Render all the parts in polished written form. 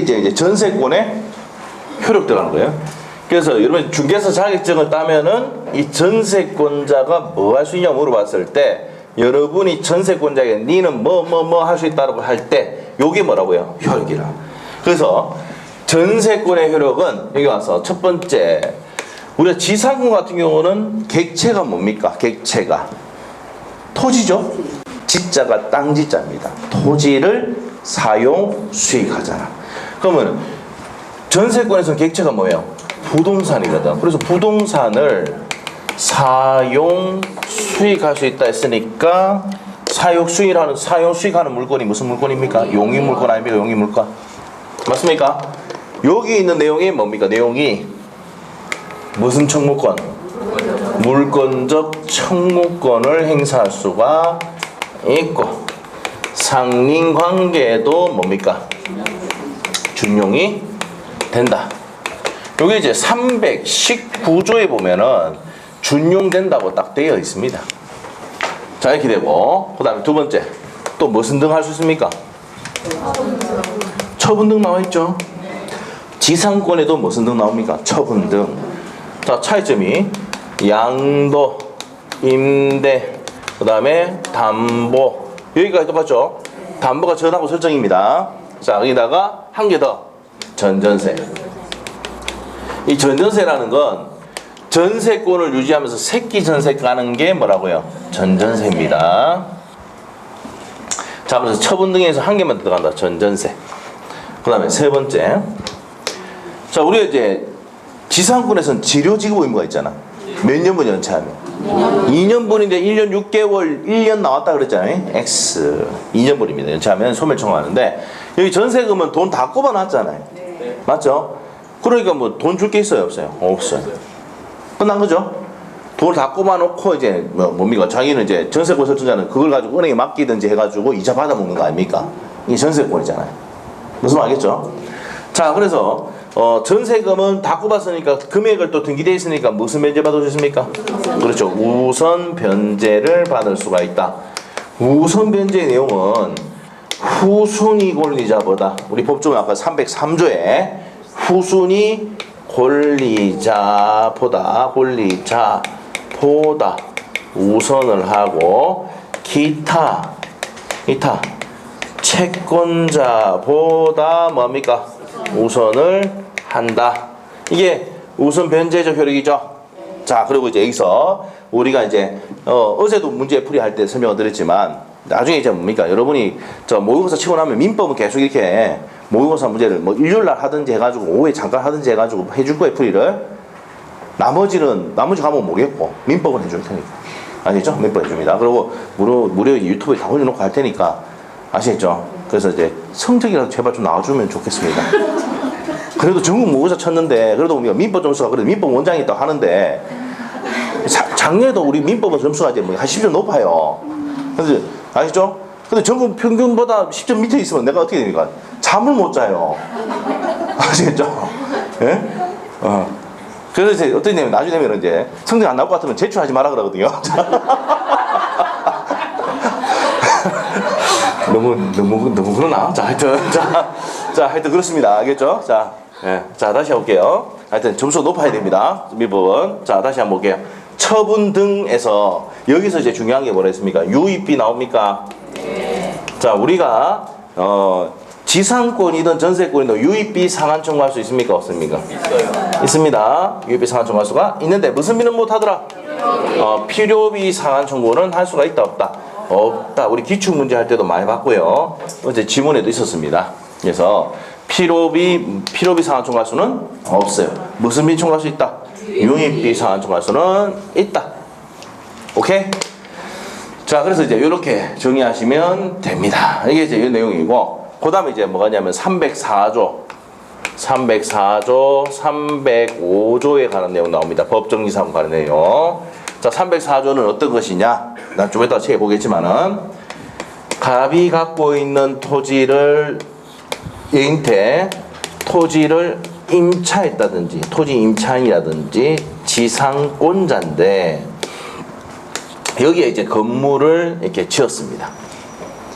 이제 전세권의 효력 들어가는 거예요. 그래서 여러분 중개사 자격증을 따면은 이 전세권자가 뭐 할 수 있냐고 물어봤을 때 여러분이 전세권자에게 니는 뭐 할 수 있다고 할 때 요게 뭐라고요? 효력이라. 그래서 전세권의 효력은 여기 와서 첫 번째 우리가 지상권 같은 경우는 객체가 뭡니까? 객체가 토지죠. 지자가 땅 지자입니다. 토지를 사용 수익하잖아. 그러면 전세권에서는 객체가 뭐예요? 부동산이거든. 그래서 부동산을 사용 수익할 수 있다 했으니까 사용 수익하는 물건이 무슨 물건입니까? 용의 물건 아닙니까? 용의 물건 맞습니까? 여기 있는 내용이 뭡니까? 내용이 무슨 청구권? 물권적 청구권을 행사할 수가 있고 상린관계에도 뭡니까? 준용이 된다. 여기 이제 319조에 보면은 준용된다고 딱 되어 있습니다. 자, 이렇게 되고, 그 다음에 두 번째, 또 무슨 등 할 수 있습니까? 처분 등 나와 있죠. 지상권에도 무슨 등 나옵니까? 처분 등. 자, 차이점이 양도, 임대, 그 다음에 담보. 여기까지 똑같죠? 담보가 전하고 설정입니다. 자, 여기다가 한 개 더. 전전세. 이 전전세라는 건 전세권을 유지하면서 새끼 전세 까는 게 뭐라고요? 전전세입니다. 자, 그래서 처분 등에서 한 개만 들어간다. 전전세. 그 다음에 세 번째. 자, 우리가 이제 지상권에서는 지료지급 의무가 있잖아. 몇 년분 연체하면? 2년분인데 1년 6개월 1년 나왔다 그랬잖아요. X 2년분입니다. 연체하면 소멸 청구하는데 여기 전세금은 돈 다 꼽아놨잖아요. 맞죠? 그러니까 뭐 돈 줄 게 있어요? 없어요? 없어요. 끝난 거죠? 돈을 다 꼽아놓고 이제 뭡니까? 자기는 이제 전세권 설정자는 그걸 가지고 은행에 맡기든지 해가지고 이자 받아먹는 거 아닙니까? 이게 전세권이잖아요. 무슨 말 알겠죠? 자, 그래서 전세금은 다 꼽았으니까 금액을 또 등기되어 있으니까 무슨 변제 받을 수 있습니까? 그렇죠. 우선 변제를 받을 수가 있다. 우선 변제의 내용은 후순위 권리자보다 우리 법조문 아까 303조에 후순위 권리자보다 우선을 하고 기타 채권자보다 뭡니까? 우선을 한다. 이게 우선 변제적 효력이죠. 자, 그리고 이제 여기서 우리가 이제 어제도 문제 풀이할 때 설명을 드렸지만 나중에 이제 뭡니까? 여러분이 저 모의고사 치고 나면 민법은 계속 이렇게 모의고사 문제를 뭐 일요일날 하든지 해가지고 오후에 잠깐 하든지 해가지고 해줄 거예요. 풀이를. 나머지 과목은 모르겠고 민법은 해줄 테니까. 아시죠? 민법 해줍니다. 그리고 무료 유튜브에 다 올려놓고 할 테니까 아시겠죠? 그래서 이제 성적이라도 제발 좀 나와주면 좋겠습니다. 그래도 전국 모의고사 쳤는데 그래도 우리가 민법 점수가 그래도 민법 원장이 있다고 하는데 작년에도 우리 민법은 점수가 이제 뭐 한 10점 높아요. 그래서 아시죠? 근데 전국 평균보다 10점 밑에 있으면 내가 어떻게 됩니까? 잠을 못 자요. 아시겠죠? 예? 그래서 이제 어떻게 되면 나중에 되면 이제 성적 안 나올 것 같으면 제출하지 마라 그러거든요. 너무 그러나? 자, 하여튼 하여튼 그렇습니다. 알겠죠? 자, 다시 해볼게요. 하여튼 점수가 높아야 됩니다. 미법은. 자, 다시 한번 볼게요. 처분 등에서 여기서 이제 중요한 게 뭐라 했습니까? 유입비 나옵니까? 네. 자, 우리가 지상권이든 전세권이든 유입비 상한 청구할 수 있습니까? 없습니까? 있어요. 있습니다. 유입비 상한 청구할 수가 있는데 무슨 비는 못 하더라? 필요비 상한 청구는 할 수가 있다 없다? 없다. 우리 기출 문제 할 때도 많이 봤고요. 어제 지문에도 있었습니다. 그래서 필요비 상한 청구할 수는 없어요. 무슨 비 청구할 수 있다? 유입비 상한 청구할 수는 있다. 오케이? 자, 그래서 이제 이렇게 정의하시면 됩니다. 이게 이제 이 내용이고, 그 다음에 이제 뭐가냐면 304조, 305조에 관한 내용 나옵니다. 법정지사과 관한 내용. 자, 304조는 어떤 것이냐? 난 좀 이따 책 보겠지만은, 갑이 갖고 있는 토지를 임차했다든지, 토지 임차인이라든지, 지상권자인데, 여기에 이제 건물을 이렇게 지었습니다.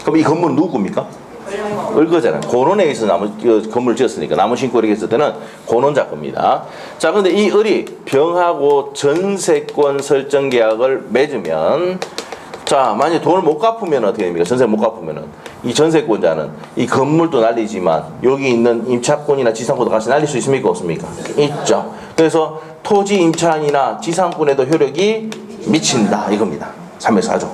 그럼 이 건물은 누구 겁니까? 을거잖아요. 고론에서 건물을 지었으니까 나무 심고 이렇게 했을 때는 고론자 겁니다. 자, 근데 이 을이 병하고 전세권 설정 계약을 맺으면, 자, 만약에 돈을 못 갚으면 어떻게 됩니까? 전세 못 갚으면은 이 전세권자는 이 건물도 날리지만 여기 있는 임차권이나 지상권도 같이 날릴 수 있습니까? 없습니까? 있죠. 그래서 토지 임차인이나 지상권에도 효력이 미친다 이겁니다. 304조.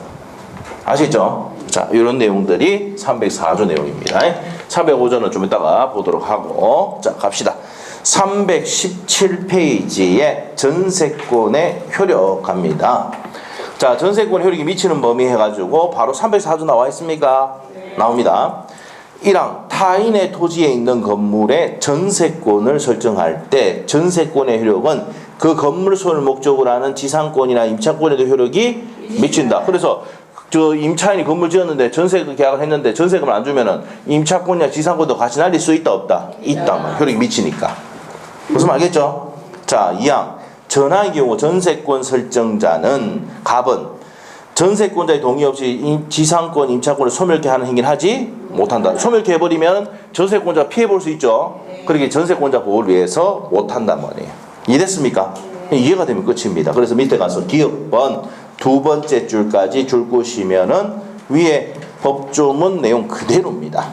아시죠? 자, 이런 내용들이 304조 내용입니다. 305조는 좀 이따가 보도록 하고, 자, 갑시다. 317페이지에 전세권의 효력 갑니다. 자, 전세권 효력이 미치는 범위 해가지고 바로 304조 나와 있습니까? 나옵니다. 1항 타인의 토지에 있는 건물의 전세권을 설정할 때 전세권의 효력은 그 건물 소유를 목적으로 하는 지상권이나 임차권에도 효력이 미친다. 그래서 저 임차인이 건물 지었는데 전세 계약을 했는데 전세금을 안 주면은 임차권이나 지상권도 같이 날릴 수 있다 없다? 있다. 효력이 미치니까. 무슨 말 알겠죠? 자, 2항 전화의 경우 전세권 설정자는 갑은 전세권자의 동의 없이 지상권, 임차권을 소멸케 하는 행위를 하지 못한다. 소멸케 해버리면 전세권자가 피해볼 수 있죠. 그러기에 전세권자 보호를 위해서 못한단 말이에요. 이해됐습니까? 이해가 되면 끝입니다. 그래서 밑에 가서 기억번 두 번째 줄까지 줄 것이면은 위에 법조문 내용 그대로입니다.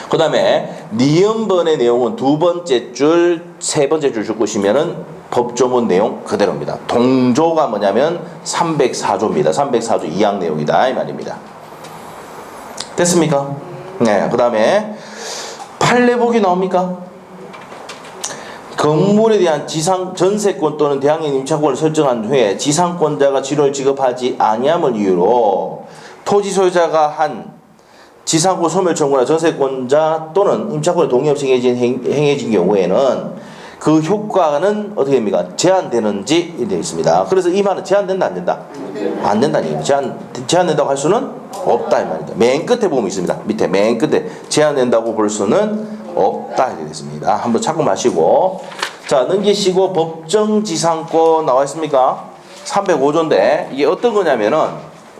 그 다음에 니은번의 내용은 두 번째 줄, 세 번째 줄 줄 것이면은 법조문 내용 그대로입니다. 동조가 뭐냐면 304조입니다. 304조 2항 내용이다 이 말입니다. 됐습니까? 네. 그 다음에 판례복이 나옵니까? 건물에 대한 전세권 또는 대항해 임차권을 설정한 후에 지상권자가 지료를 지급하지 아니함을 이유로 토지 소유자가 한 지상권 소멸 청구나 전세권자 또는 임차권의 동의 없이 행해진 경우에는 그 효과는 어떻게 됩니까? 제한되는지 되어 있습니다. 그래서 이 말은 제한된다 안 된다? 안 된다는 얘기예요. 제한된다고 할 수는 없다 이 말입니다. 맨 끝에 보면 있습니다. 밑에 맨 끝에 제한된다고 볼 수는 없다 이렇게 됐습니다. 한번 찾고 마시고, 자, 넘기시고 법정지상권 나와 있습니까? 305조인데 이게 어떤 거냐면은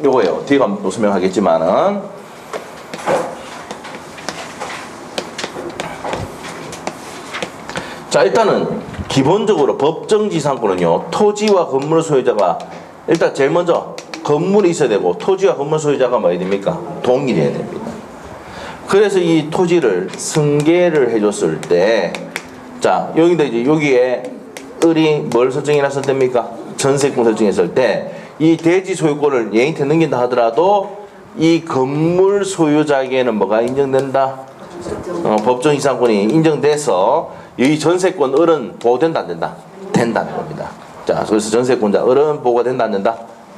요거예요. 뒤에 가면 또 설명하겠지만은, 자, 일단은 기본적으로 법정지상권은요 토지와 건물 소유자가 일단 제일 먼저 건물이 있어야 되고 토지와 건물 소유자가 뭐야 됩니까? 동일해야 됩니다. 그래서 이 토지를 승계를 해줬을 때, 자, 여기다 이제 여기에 을이 뭘 설정해놨을 때입니까? 전세권 설정했을 때 이 대지 소유권을 얘한테 넘긴다 하더라도 이 건물 소유자에게는 뭐가 인정된다? 법정 이상권이 인정돼서 이 전세권 을은 보호된다 안 된다? 된다는 겁니다. 자, 그래서 전세권자 을은 보호가 된다 안 된다?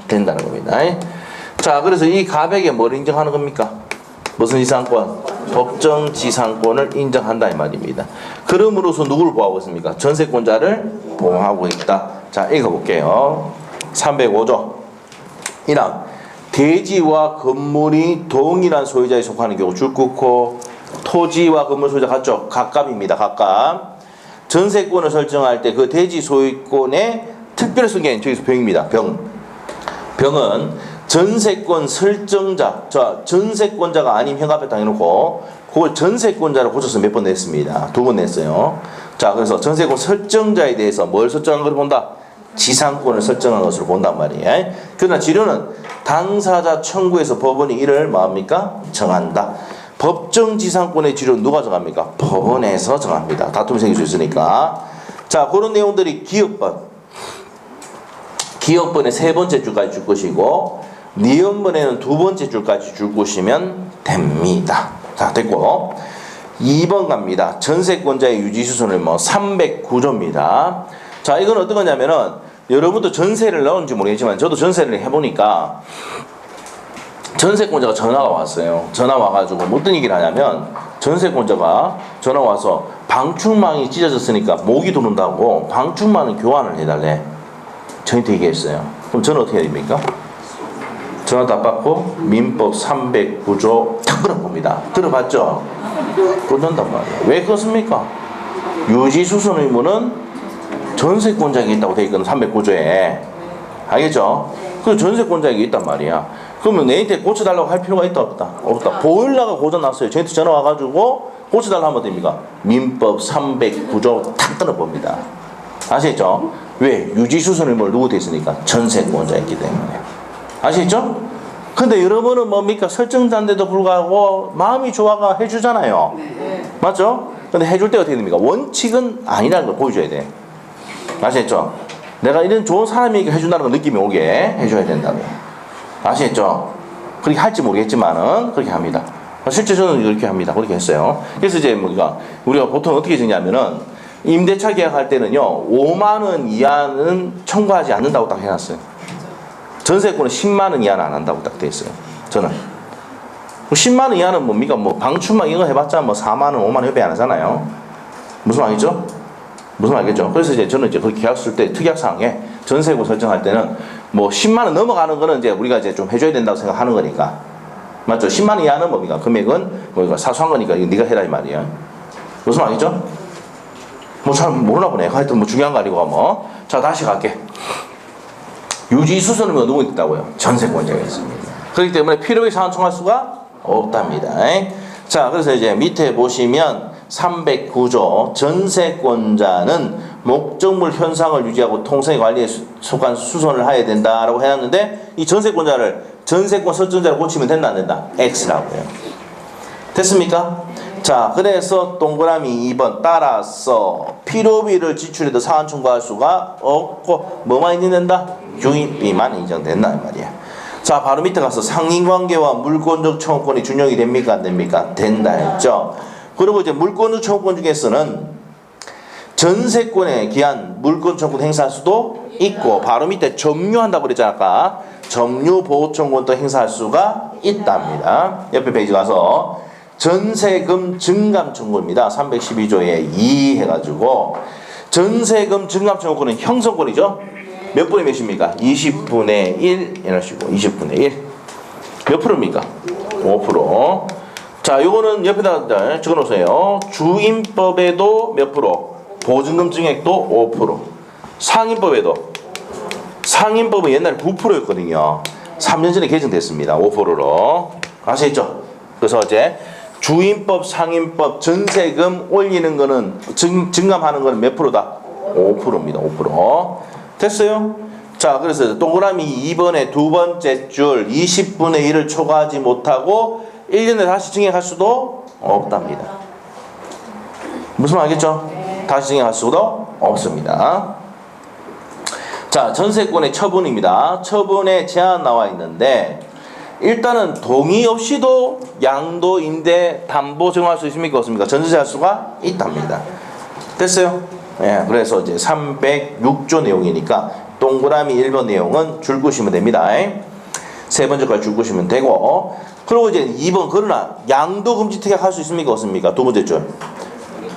된다는 겁니다. 자, 그래서 이 갑에게 뭘 인정하는 겁니까? 무슨 지상권? 법정 지상권을 인정한다 이 말입니다. 그럼으로써 누구를 보호하고 있습니까? 전세권자를 보호하고 있다. 자, 읽어볼게요. 305조 1항 대지와 건물이 동일한 소유자에 속하는 경우 줄긋고 토지와 건물 소유자 같죠? 각갑입니다. 각갑. 전세권을 설정할 때 그 대지 소유권의 특별성 개념, 저기서 병입니다. 병은 전세권 설정자, 자, 전세권자가 아닌 형 앞에 딱 해놓고 그걸 전세권자를 고쳐서 몇 번 냈습니다. 2번 냈어요. 자, 그래서 전세권 설정자에 대해서 뭘 설정한 걸 본다? 지상권을 설정한 것으로 본단 말이에요. 그러나 지료는 당사자 청구에서 법원이 이를 뭐합니까? 정한다. 법정 지상권의 지료는 누가 정합니까? 법원에서 정합니다. 다툼이 생길 수 있으니까. 자, 그런 내용들이 기억번의 세 번째 줄까지 줄 것이고 니은번에는 두 번째 줄까지 줄 것이면 됩니다. 자, 됐고 2번 갑니다. 전세권자의 유지수선을 309조입니다. 자, 이건 어떤 거냐면은 여러분도 전세를 넣었는지 모르겠지만 저도 전세를 해보니까 전세권자가 전화가 왔어요. 전화 와가지고 어떤 얘기를 하냐면 전세권자가 전화 와서 방충망이 찢어졌으니까 모기 들어온다고 방충망을 교환을 해달래. 저한테 얘기했어요. 그럼 저는 어떻게 해야 됩니까? 전화 다 받고 민법 309조 탁 끊어봅니다. 들어봤죠? 끊는단 말이에요. 왜 그렇습니까? 유지수선 의무는 전세권자에게 있다고 되어 있거든. 309조에. 알겠죠? 그 전세권자에게 있단 말이야. 그러면 내한테 고쳐달라고 할 필요가 있다 없다? 없다. 보일러가 고장났어요. 저한테 전화 와가지고 고쳐달라고 하면 됩니까? 민법 309조 탁 끊어봅니다. 아시겠죠? 왜? 유지수선임을 누구 됐으니까? 전세권자였기 때문에. 아시겠죠? 근데 여러분은 뭡니까? 설정자인데도 불구하고 마음이 좋아가 해주잖아요. 맞죠? 근데 해줄 때 어떻게 됩니까? 원칙은 아니라는 걸 보여줘야 돼. 아시겠죠? 내가 이런 좋은 사람에게 해준다는 걸 느낌이 오게 해줘야 된다고. 아시겠죠? 그렇게 할지 모르겠지만은 그렇게 합니다. 실제 저는 이렇게 합니다. 그렇게 했어요. 그래서 이제 우리가 보통 어떻게 되냐면은 임대차 계약할 때는요 5만 원 이하는 청구하지 않는다고 딱 해놨어요. 전세권은 10만 원 이하는 안 한다고 딱 돼 있어요. 저는 10만 원 이하는 뭡니까? 뭐 방충망 이거 해봤자 뭐 4만 원, 5만 원 협의 안 하잖아요. 무슨 말이죠? 무슨 말이겠죠? 그래서 이제 저는 이제 그 계약 쓸 때 특약사항에 전세권 설정할 때는 뭐 10만 원 넘어가는 거는 이제 우리가 이제 좀 해줘야 된다고 생각하는 거니까. 맞죠? 10만 원 이하는 뭡니까? 금액은 뭐 사소한 거니까 이거 네가 해라 이 말이에요. 무슨 말이죠? 뭐 잘 모르나 보네. 하여튼 뭐 중요한 거 아니고 뭐. 자 다시 갈게. 유지수선은 누구 있다고요? 전세권자가 있습니다. 그렇기 때문에 필요에 사항 청할 수가 없답니다. 자 그래서 이제 밑에 보시면 309조 전세권자는 목적물 현상을 유지하고 통상의 관리에 속한 수선을 해야 된다라고 해놨는데 이 전세권자를 전세권 설정자로 고치면 된다 안 된다? X라고요. 됐습니까? 자 그래서 동그라미 2번 따라서 필요비를 지출해도 사안 청구할 수가 없고 뭐만 인정된다? 유인비만 인정된다 이 말이야. 자 바로 밑에 가서 상인관계와 물권적 청구권이 준용이 됩니까 안 됩니까? 된다 했죠. 그리고 이제 물권적 청구권 중에서는 전세권에 기한 물권 청구권 행사할 수도 있고 바로 밑에 점유한다고 그랬잖아 아까. 점유 보호 청구권도 행사할 수가 있답니다. 옆에 페이지 가서 전세금 증감 청구입니다. 312조에 2 해가지고 전세금 증감 청구권은 형성권이죠. 몇 분의 몇입니까? 20분의 1 이러시고 20분의 1 몇 프로입니까? 5%. 자 요거는 옆에다 적어놓으세요. 주임법에도 몇 프로? 보증금 증액도 5%. 상임법은 옛날에 9%였거든요. 3년 전에 개정됐습니다. 5%로. 아시겠죠? 그래서 이제 주임법, 상임법, 전세금 올리는 거는 증감하는 거는 몇 프로다? 5%입니다. 5%. 됐어요? 자, 그래서 동그라미 2번의 두 번째 줄 20분의 1을 초과하지 못하고 1년에 다시 증액할 수도 없답니다. 무슨 말이겠죠? 다시 증액할 수도 없습니다. 자, 전세권의 처분입니다. 처분에 제한 나와 있는데 일단은 동의 없이도 양도, 임대, 담보 정할 수 있습니까? 없습니까? 전세할 수가 있답니다. 됐어요? 예, 그래서 이제 306조 내용이니까 동그라미 1번 내용은 줄 끄시면 됩니다. 세 번째까지 줄 끄시면 되고 그리고 이제 2번 그러나 양도 금지 특약할 수 있습니까? 없습니까? 두 번째 줄.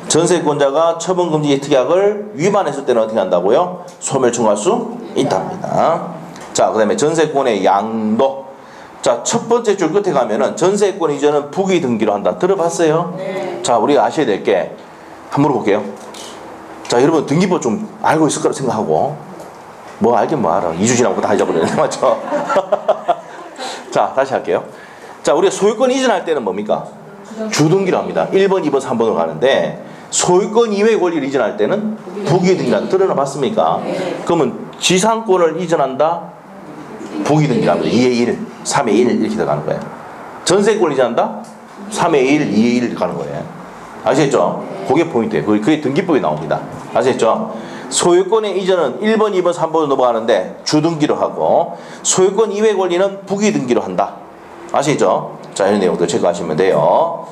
전세권자가 처분금지 특약을 위반했을 때는 어떻게 한다고요? 소멸 청구할 수 있답니다. 자, 그 다음에 전세권의 양도. 자, 첫 번째 줄 끝에 가면은 전세권 이전은 부기 등기로 한다. 들어봤어요? 네. 자, 우리가 아셔야 될 게 한번 물어볼게요. 자, 여러분 등기법 좀 알고 있을 거라 생각하고 뭐 알긴 뭐 알아. 2주 지나고 다 잊어버리네. 맞죠? 자, 다시 할게요. 자, 우리가 소유권 이전할 때는 뭡니까? 주등기로 합니다. 1번, 2번, 3번으로 가는데 소유권 이외의 권리를 이전할 때는 부기등기란다. 들어봤습니까? 그러면 지상권을 이전한다. 부기등기랍니다. 2의 1, 3의 1 이렇게 들어가는 거예요. 전세권을 이전한다. 3의 1, 2의 1 가는 거예요. 아시겠죠? 그게 포인트예요. 그게 등기법에 나옵니다. 아시겠죠? 소유권의 이전은 1번, 2번, 3번으로 넘어가는데 주등기로 하고 소유권 이외의 권리는 부기등기로 한다. 아시겠죠? 자, 이런 내용들 체크하시면 돼요.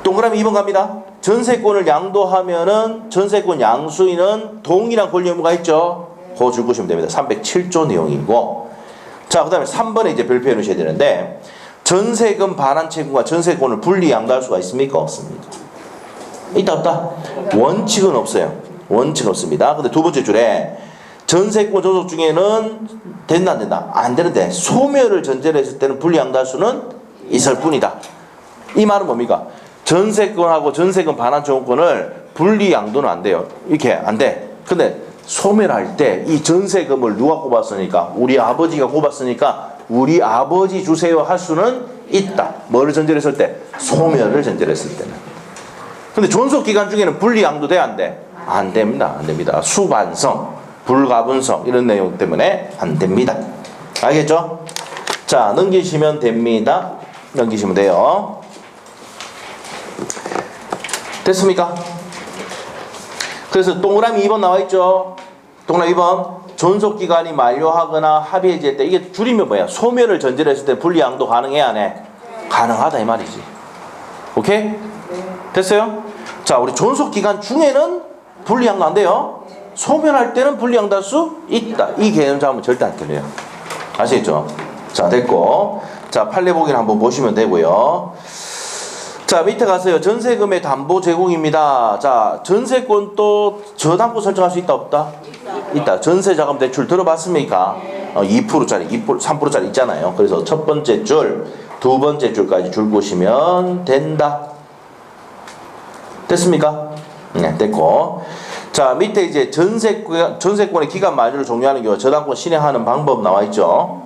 동그라미 2번 갑니다. 전세권을 양도하면은 전세권 양수인은 동일한 권리 의무가 있죠. 그거 줄 보시면 됩니다. 307조 내용이고. 자, 그 다음에 3번에 이제 별표해 놓으셔야 되는데 전세금 반환 채권과 전세권을 분리 양도할 수가 있습니까? 없습니까? 있다 없다? 원칙은 없어요. 원칙은 없습니다. 근데 두 번째 줄에 전세권 조속 중에는 된다 안 된다? 안 되는데 소멸을 전제로 했을 때는 분리 양도할 수는 있을 뿐이다. 이 말은 뭡니까? 전세권하고 전세금 반환 청구권을 분리 양도는 안 돼요. 이렇게 안 돼. 근데 소멸할 때 이 전세금을 누가 꼽았으니까 우리 아버지가 꼽았으니까 우리 아버지 주세요 할 수는 있다. 뭐를 전제로 했을 때? 소멸을 전제로 했을 때는. 근데 존속기간 중에는 분리양도 돼, 안 돼? 안 됩니다. 안 됩니다. 수반성, 불가분성 이런 내용 때문에 안 됩니다. 알겠죠? 자, 넘기시면 됩니다. 넘기시면 돼요. 됐습니까? 그래서 동그라미 2번 나와 있죠? 동그라미 2번. 존속기간이 만료하거나 합의해질 때 이게 줄이면 뭐야? 소멸을 전제로 했을 때 분리양도 가능해, 안 해? 가능하다 이 말이지. 오케이? 됐어요? 자, 우리 존속기간 중에는 분리양도 안 돼요. 소멸할 때는 분리양도 할 수 있다. 이 개념 잡으면 절대 안 틀려요. 아시겠죠? 자, 됐고. 자, 판례 보기를 한번 보시면 되고요. 자, 밑에 가세요. 전세금의 담보 제공입니다. 자, 전세권 또 저당권 설정할 수 있다 없다? 있다. 전세자금 대출 들어봤습니까? 2%짜리, 2%, 3%짜리 있잖아요. 그래서 첫 번째 줄, 두 번째 줄까지 줄 보시면 된다. 됐습니까? 네, 됐고. 자, 밑에 이제 전세권의 기간 만료를 종료하는 경우 저당권 실행하는 방법 나와 있죠?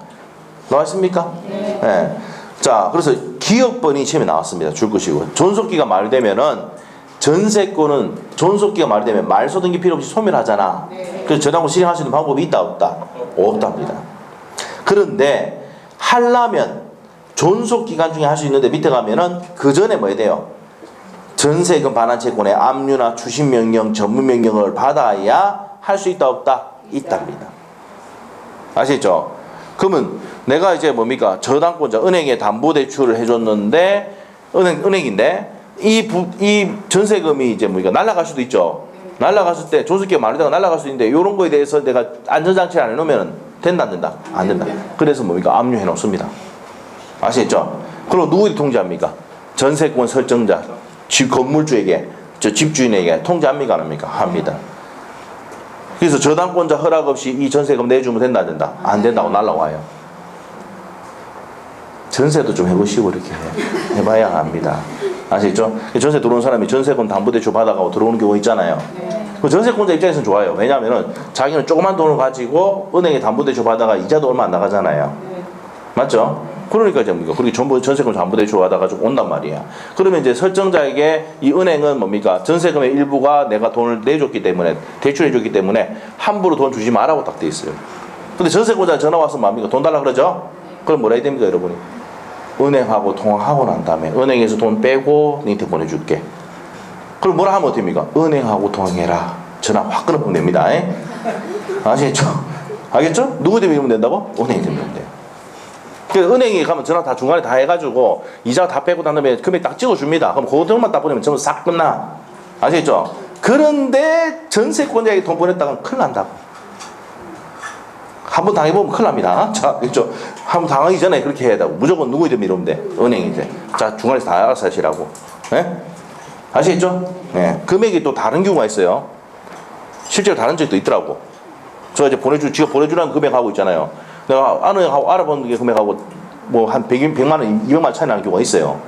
나와 있습니까? 네. 네. 자, 그래서 기억번이 시험에 나왔습니다. 줄 것이고. 존속기가 만료되면은 전세권은 존속기가 만료되면 말소 등기 필요 없이 소멸하잖아. 네. 그래서 저당권 실행할 수 있는 방법이 있다 없다? 없답니다. 그런데 하려면 존속기간 중에 할 수 있는데 밑에 가면은 그 전에 뭐 해야 돼요? 전세금 반환 채권의 압류나 추심명령, 전문명령을 받아야 할 수 있다 없다? 있답니다. 아시겠죠? 그러면 내가 이제 뭡니까? 저당권자, 은행에 담보대출을 해줬는데, 은행인데, 이 전세금이 이제 뭡니까? 날아갈 수도 있죠. 날아갔을 때, 존속기가 만료되다가 날아갈 수도 있는데, 이런 거에 대해서 내가 안전장치를 안 해놓으면 된다, 안 된다? 안 된다. 그래서 뭡니까? 압류해 놓습니다. 아시겠죠? 그럼 누구에게 통지합니까? 전세권 설정자, 건물주에게, 집주인에게 통지합니까? 안 합니까? 합니다. 그래서 저당권자 허락 없이 이 전세금 내주면 된다, 안 된다? 안 된다고 날라와요. 전세도 좀 해보시고 이렇게 해봐야 합니다. 아시죠? 전세 들어온 사람이 전세금 담보대출 받아가고 들어오는 경우 있잖아요. 그 전세권자 입장에서는 좋아요. 왜냐하면 자기는 조그만 돈을 가지고 은행에 담보대출 받아가 이자도 얼마 안 나가잖아요. 맞죠? 그러니까 이제 뭡니까? 그렇게 전부 전세금 담보대출 받아가지고 온단 말이야. 그러면 이제 설정자에게 이 은행은 뭡니까? 전세금의 일부가 내가 돈을 내줬기 때문에, 대출해줬기 때문에 함부로 돈 주지 마라고 딱 돼 있어요. 근데 전세권자 전화 와서 뭡니까? 돈 달라 그러죠? 그럼 뭐라 해야 됩니까, 여러분이? 은행하고 통화하고 난 다음에 은행에서 돈 빼고 니한테 보내줄게. 그럼 뭐라 하면 어떻습니까? 은행하고 통화해라. 전화 확 끊어보면 됩니다. 아시겠죠? 알겠죠? 누구 때문에 이러면 된다고? 은행이 되면 돼요. 그래서 은행에 가면 전화 다 중간에 다 해가지고 이자 다 빼고 난 다음에 금액 딱 찍어줍니다. 그럼 그 돈만 딱 보내면 전부 싹 끝나. 아시겠죠? 그런데 전세권자에게 돈 보냈다가 큰일 난다고. 한번 당해보면 큰일 납니다. 자, 그렇죠? 한번 당하기 전에 그렇게 해야 되고 무조건 누구에 대면 이러면 돼. 은행이 이제. 자, 중간에서 다 알아서 하시라고. 네? 아시겠죠? 네. 금액이 또 다른 경우가 있어요. 실제로 다른 적도 있더라고. 저 이제 지가 보내주라는 금액하고 있잖아요. 내가 은행하고 알아보는 게 금액하고 뭐 한 100만 원, 200만 원 차이 나는 경우가 있어요.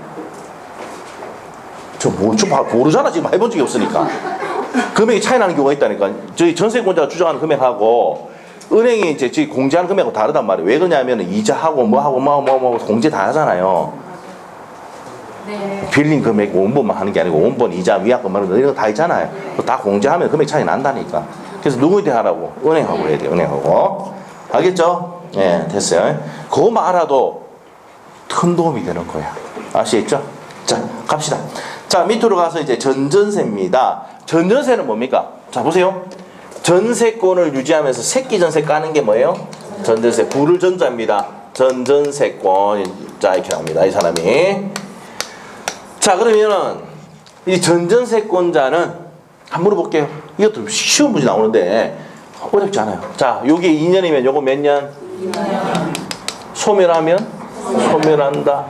좀 모르잖아. 지금 해본 적이 없으니까. 금액이 차이 나는 경우가 있다니까. 저희 전세권자가 주장하는 금액하고 은행이 이제 저희 공제하는 금액하고 다르단 말이에요. 왜 그러냐면 이자하고 뭐하고 공제 다 하잖아요. 네. 빌린 금액 원본만 하는 게 아니고 원본, 이자, 위약금 이런 거 다 있잖아요. 다 공제하면 금액 차이 난다니까. 그래서 누구한테 하라고? 은행하고 해야 돼요. 은행하고. 알겠죠? 예, 됐어요. 그거만 알아도 큰 도움이 되는 거야. 아시겠죠? 자, 갑시다. 자, 밑으로 가서 이제 전전세입니다. 전전세는 뭡니까? 자, 보세요. 전세권을 유지하면서 새끼 전세 까는 게 뭐예요? 전전세. 구를 전자입니다. 전전세권. 자, 이렇게 나옵니다. 이 사람이. 자, 그러면은 이 전전세권자는 한번 물어볼게요. 이것도 쉬운 문제 나오는데 어렵지 않아요. 자, 요게 2년이면 요거 몇 년? 2년. 소멸하면? 소멸한다.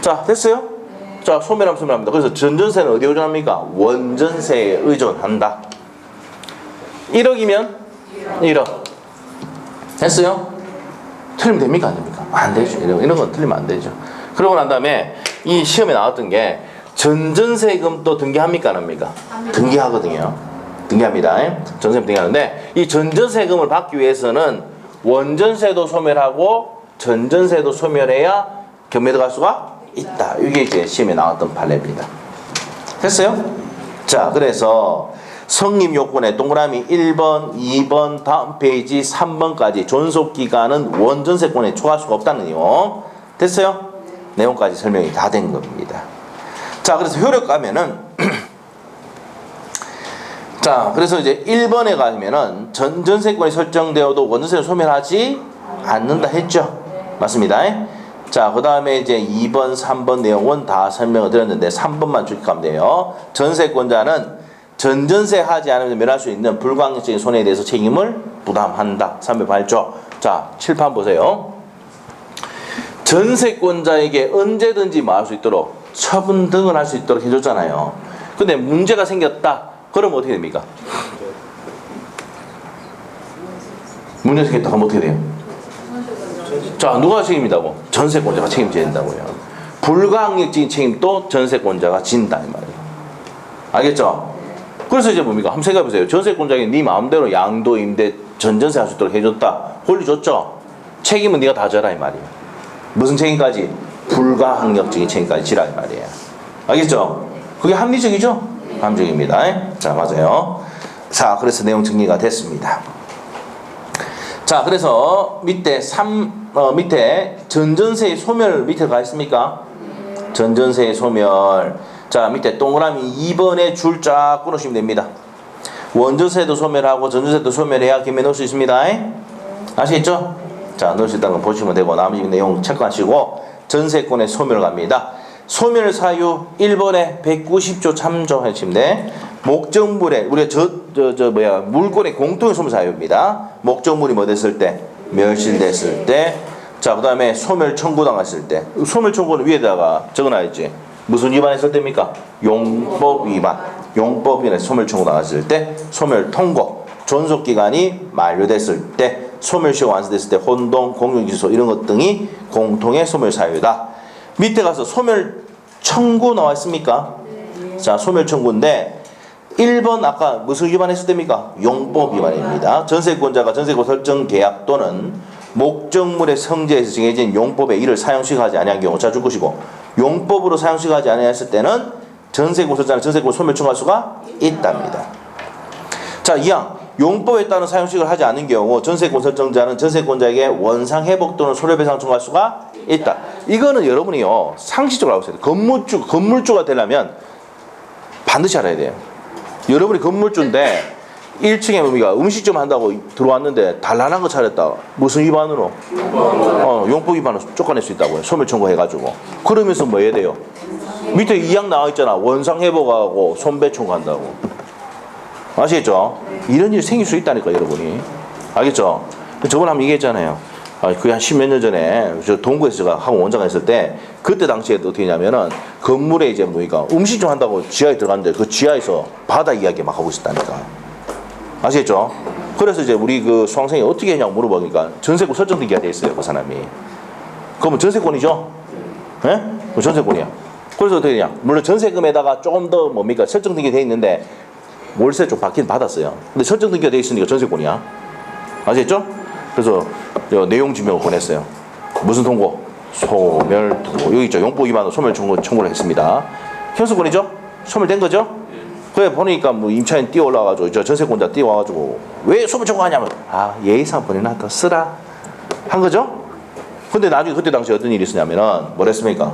자, 됐어요? 자, 소멸하면 소멸합니다. 그래서 전전세는 어디에 의존합니까? 원전세에 의존한다. 1억이면 1억. 됐어요? 틀리면 됩니까? 안 됩니까? 안 되죠. 이런 건 틀리면 안 되죠. 그러고 난 다음에 이 시험에 나왔던 게 전전세금도 등기합니까? 안 합니까? 등기하거든요. 등기합니다. 전세금 등기하는데 이 전전세금을 받기 위해서는 원전세도 소멸하고 전전세도 소멸해야 경매 들어갈 수가 있다. 이게 이제 시험에 나왔던 판례입니다. 됐어요? 자, 그래서 성립 요건에 동그라미 1번, 2번, 다음 페이지 3번까지 존속기간은 원전세권에 초과할 수가 없다는 내용. 됐어요? 내용까지 설명이 다 된 겁니다. 자, 그래서 효력 가면은 자, 그래서 이제 1번에 가면은 전전세권이 설정되어도 원전세를 소멸하지 않는다 했죠. 맞습니다. 자, 그 다음에 이제 2번, 3번 내용은 다 설명을 드렸는데 3번만 주식하면 돼요. 전세권자는 전전세 하지 않으면 면할 수 있는 불가항력적인 손해에 대해서 책임을 부담한다. 308조. 자, 칠판 보세요. 전세권자에게 언제든지 뭐 할 수 있도록 처분 등을 할 수 있도록 해줬잖아요. 근데 문제가 생겼다. 그럼 어떻게 됩니까? 문제가 생겼다. 그럼 어떻게 돼요? 자, 누가 책임이다고? 전세권자가 책임져야 된다고요. 불가항력적인 책임도 전세권자가 진다 이 말이에요. 알겠죠? 그래서 이제 뭡니까? 한번 생각해 보세요. 전세권자에게 네 마음대로 양도, 임대, 전전세 할 수 있도록 해줬다. 권리 줬죠? 책임은 네가 다 져라 이 말이에요. 무슨 책임까지? 불가항력적인 책임까지 지라 이 말이에요. 알겠죠? 그게 합리적이죠? 합리적입니다. 자, 맞아요. 자, 그래서 내용 정리가 됐습니다. 자, 그래서 밑에 밑에 전전세의 소멸 밑에 가 있습니까? 전전세의 소멸. 자, 밑에 동그라미 2번에 줄 쫙 끊으시면 됩니다. 원전세도 소멸하고 전전세도 소멸해야 김에 넣을 수 있습니다. 아시겠죠? 자, 넣을 수 있다는 거 보시면 되고 나머지 내용 체크하시고 전세권의 소멸 갑니다. 소멸 사유 1번에 190조 참조 하시면 돼. 목적물에 우리가 물건의 공통의 소멸 사유입니다. 목적물이 뭐 됐을 때? 멸실됐을 때. 자, 그 다음에 소멸 청구당했을 때. 소멸 청구는 위에다가 적어놔야지. 무슨 위반했을 때입니까? 용법 위반. 용법 위반에 소멸 청구당했을 때. 소멸 통고. 존속기간이 만료됐을 때. 소멸시효가 완수됐을 때. 혼동, 공용기소 이런 것 등이 공통의 소멸 사유다. 밑에 가서 소멸 청구 나와 있습니까? 자, 소멸 청구인데 1번 아까 무슨 위반했을 때입니까? 용법 위반입니다. 전세권자가 전세권 설정 계약 또는 목적물의 성질에서 정해진 용법의 이를 사용시하지 아니한 경우 자 줄 것이고 용법으로 사용시하지 아니했을 때는 전세권 설정자는 전세권 소멸 청구할 수가 있답니다. 자, 2항 용법에 따른 사용식을 하지 않은 경우 전세권 설정자는 전세권자에게 원상회복 또는 손해배상 청구할 수가 있다. 이거는 여러분이요 상식적으로 알고 있어야 돼요. 건물주가 되려면 반드시 알아야 돼요. 여러분이 건물주인데 1층에 뭡니까? 음식점 한다고 들어왔는데 단란한 거 차렸다. 무슨 위반으로? 용법 위반으로 쫓아낼 수 있다고요. 소멸 청구해가지고. 그러면서 뭐 해야 돼요? 밑에 2항 나와 있잖아. 원상회복하고 손배 청구한다고. 아시겠죠? 이런 일이 생길 수 있다니까 여러분이. 알겠죠? 저번에 한번 얘기했잖아요. 그게 한 10몇 년 전에 저 동구에서 제가 학원 원장 했을 때 그때 당시에 어떻게 했냐면은 건물에 이제 뭐니까 음식점 한다고 지하에 들어갔는데 그 지하에서 바다 이야기 막 하고 있었다니까. 아시겠죠? 그래서 이제 우리 그 수강생이 어떻게 했냐고 물어보니까 전세권 설정 등기가 돼 있어요 그 사람이. 그러면 전세권이죠? 예? 그 전세권이야. 그래서 어떻게 되냐? 물론 전세금에다가 조금 더 뭡니까 설정 등기 돼 있는데 월세 좀 받긴 받았어요. 근데 설정 등기가 돼 있으니까 전세권이야. 아시겠죠? 그래서 내용 증명을 보냈어요. 무슨 통고? 소멸 통고. 여기 있죠. 용법 위반으로 소멸 청구를 했습니다. 현수권이죠? 소멸된 거죠? 그래 보니까 뭐 임차인 뛰어 올라와가지고 저 전세권자 뛰어 와가지고 왜 소멸 청구하냐면 예의상 보내놨다 쓰라 한 거죠? 근데 나중에 그때 당시 어떤 일이 있었냐면은 뭐랬습니까?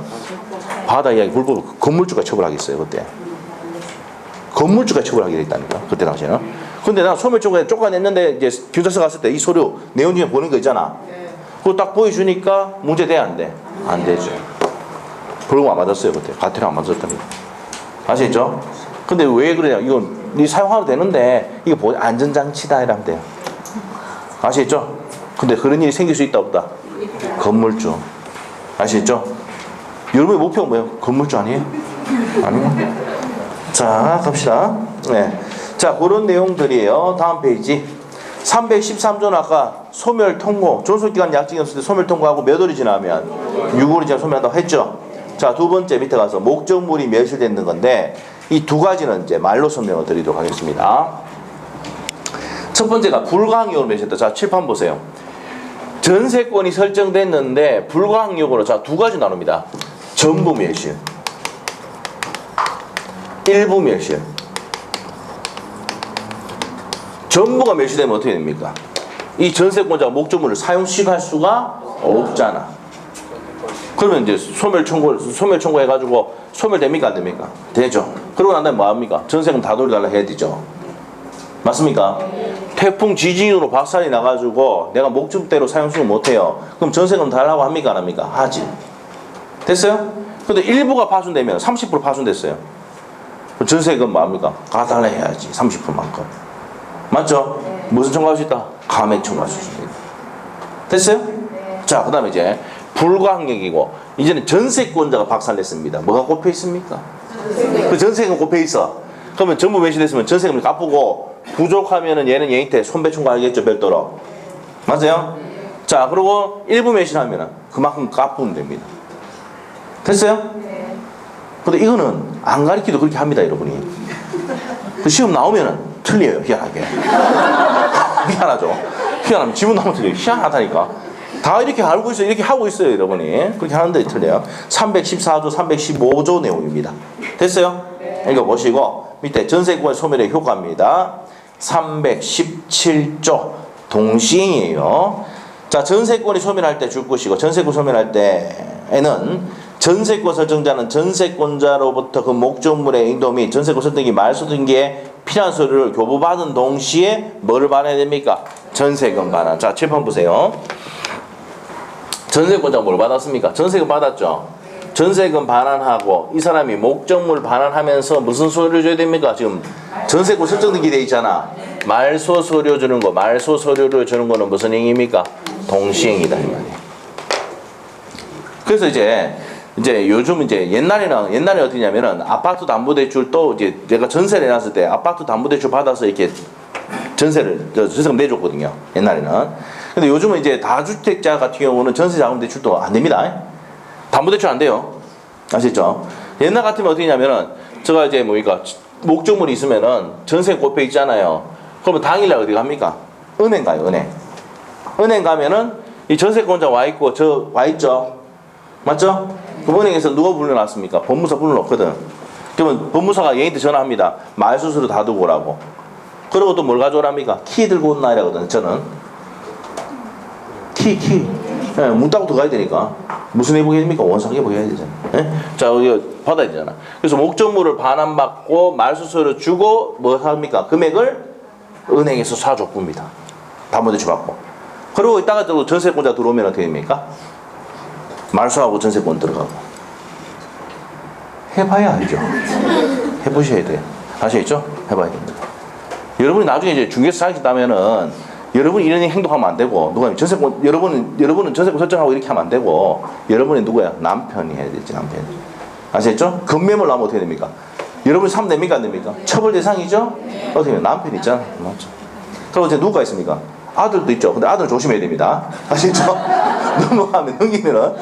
바다 이야기 불법 건물주가 처벌하겠어요 그때. 건물주가 처벌하게 됐다니까 그때 당시에는. 근데 나 소멸 청구에 쫓아냈는데 이제 경찰서 갔을 때 이 서류 내용 중에 보는 거 있잖아. 그거 딱 보여주니까 문제 돼 안 돼? 안 되죠. 벌금 안 받았어요 그때. 과태료 안 받았답니다. 아시겠죠? 근데 왜 그러냐? 이건 네 사용하도 되는데 이거 뭐 안전장치다 이러면 돼요. 아시겠죠? 근데 그런 일이 생길 수 있다 없다? 건물주. 아시겠죠? 여러분의 목표가 뭐예요? 건물주 아니에요? 아니요. 자, 갑시다. 네. 자, 그런 내용들이에요. 다음 페이지. 313조는 아까 소멸 통고, 존속기간 약정이 없을 때 소멸 통고하고 몇 월이 지나면 6월이 지나면 소멸한다고 했죠. 자, 두 번째 밑에 가서 목적물이 멸실되는 건데 이 두 가지는 이제 말로 설명을 드리도록 하겠습니다. 첫 번째가 불가항력으로 멸실했다. 자, 칠판 보세요. 전세권이 설정됐는데 불가항력으로 자, 두 가지 나눕니다. 전부 멸실, 일부 멸실. 전부가 멸실되면 어떻게 됩니까? 이 전세권자가 목적물을 사용시할 수가 없잖아. 그러면 이제 소멸 해가지고 소멸됩니까? 안 됩니까? 되죠. 그러고 난 다음에 뭐 합니까? 전세금 다 돌려달라 해야 되죠. 맞습니까? 태풍 지진으로 박살이 나가지고 내가 목적대로 사용수를 못해요. 그럼 전세금 달라고 합니까? 안 합니까? 하지. 됐어요? 근데 일부가 파손되면 30% 파손됐어요. 전세금 뭐 합니까? 가달라 해야지. 30%만큼. 맞죠? 무슨 청구할 수 있다? 감액 청구할 수 있습니다. 됐어요? 자, 그 다음에 이제 불가항력이고 이제는 전세권자가 박살냈습니다. 뭐가 꼽혀 있습니까? 그 전세금 꼽혀 있어. 그러면 전부 멸실됐으면 전세금을 갚고 부족하면은 얘는 얘한테 손배 청구하겠죠, 별도로. 맞아요? 자, 그리고 일부 멸실하면은 그만큼 갚으면 됩니다. 됐어요? 근데 이거는 안 가르치도 그렇게 합니다, 여러분이. 그 시험 나오면은 틀려요, 희한하게. 희한하죠? 희한하면 지문 나오면 틀려요. 희한하다니까. 다 이렇게 알고 있어요. 이렇게 하고 있어요, 여러분이. 그렇게 하는데 틀려요. 314조, 315조 내용입니다. 됐어요? 읽어보시고 밑에 전세권 소멸의 효과입니다. 317조 동시행이에요. 자, 전세권이 소멸할 때 줄 것이고 전세권 소멸할 때에는 전세권 설정자는 전세권자로부터 그 목적물의 인도 및 전세권 설정기 말소 등기에 필요한 서류를 교부받은 동시에 뭐를 반환해야 됩니까? 전세금 반환. 자, 칠판 보세요. 전세권자가 뭘 받았습니까? 전세금 받았죠. 전세금 반환하고 이 사람이 목적물 반환하면서 무슨 서류 줘야 됩니까? 지금 전세권 설정등기 돼 있잖아. 말소 서류 주는 거, 말소 서류를 주는 거는 무슨 행위입니까? 동시행이다 이 말이에요. 그래서 이제 요즘 이제 옛날에 어떻게 냐면은 아파트 담보대출도 이제 내가 전세를 해놨을 때 아파트 담보대출 받아서 이렇게 전세금 내줬거든요. 옛날에는. 근데 요즘은 이제 다주택자 같은 경우는 전세자금대출도 안 됩니다. 담보대출 안 돼요. 아시죠? 옛날 같으면 어떻게 냐면은 제가 이제 뭡니까 목적물이 있으면은 전세 꼽혀 있잖아요. 그러면 당일날 어디 갑니까? 은행 가요. 은행 가면은 이 전세권자 와 있고 저 와 있죠. 맞죠? 그 은행에서 누가 불러놨습니까? 법무사 불러놓거든. 그러면 법무사가 얘한테 전화합니다. 말소서류 다 두고 오라고. 그리고 또 뭘 가져오랍니까? 키 들고 온나 이라거든. 저는 키. 예, 문 따고 들어가야 되니까. 무슨 회복해야 됩니까? 원상 회복해야 되잖아. 예? 자, 이거 받아야 되잖아. 그래서 목적물을 반환받고 말소서를 주고 뭐 합니까? 금액을 은행에서 사줬습니다. 담보대출 받고. 그리고 이따가 또 전세권자 들어오면 어떻게 됩니까? 말소하고 전세권 들어가고. 해봐야 알죠. 해보셔야 돼요. 아시겠죠? 해봐야 됩니다. 여러분이 나중에 이제 중개사 자격증 여러분이 이런 행동하면 안 되고 여러분은 전세권 설정하고 이렇게 하면 안 되고 여러분이 누구야? 남편이 해야 되지. 남편이. 아시겠죠? 급매물 나면 어떻게 됩니까? 여러분이 사면 됩니까? 안 됩니까? 처벌 대상이죠? 어떻게 해요? 남편 있잖아. 맞죠? 그리고 이제 누가 있습니까? 아들도 있죠. 근데 아들은 조심해야 됩니다. 아시죠? 넘어가면 넘기면은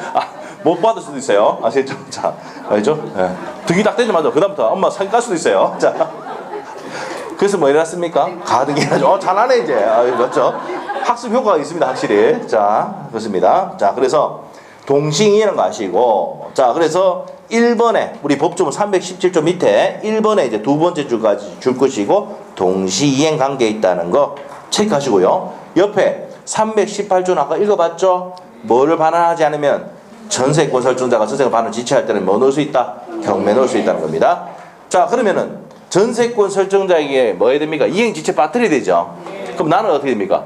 못 받을 수도 있어요. 아시죠? 자, 알죠? 예. 등이 딱 떼자마자 그다음부터 엄마 사기 깔 수도 있어요. 자, 그래서 뭐 이랬습니까? 가등기 해가지고 잘하네 이제. 맞죠? 학습 효과가 있습니다, 확실히. 자, 그렇습니다. 자, 그래서 동시행이라는 거 아시고, 자, 그래서 1번에 우리 법조문 317조 밑에 1번에 이제 두 번째 줄까지 줄 것이고 동시이행 관계에 있다는 거 체크하시고요. 옆에 318조는 아까 읽어봤죠? 뭐를 반환하지 않으면 전세권 설정자가 전세권 반환을 지체할 때는 뭐 넣을 수 있다? 경매 넣을 수 있다는 겁니다. 자, 그러면은 전세권 설정자에게 뭐 해야 됩니까? 이행지체 빠뜨려야 되죠. 그럼 나는 어떻게 됩니까?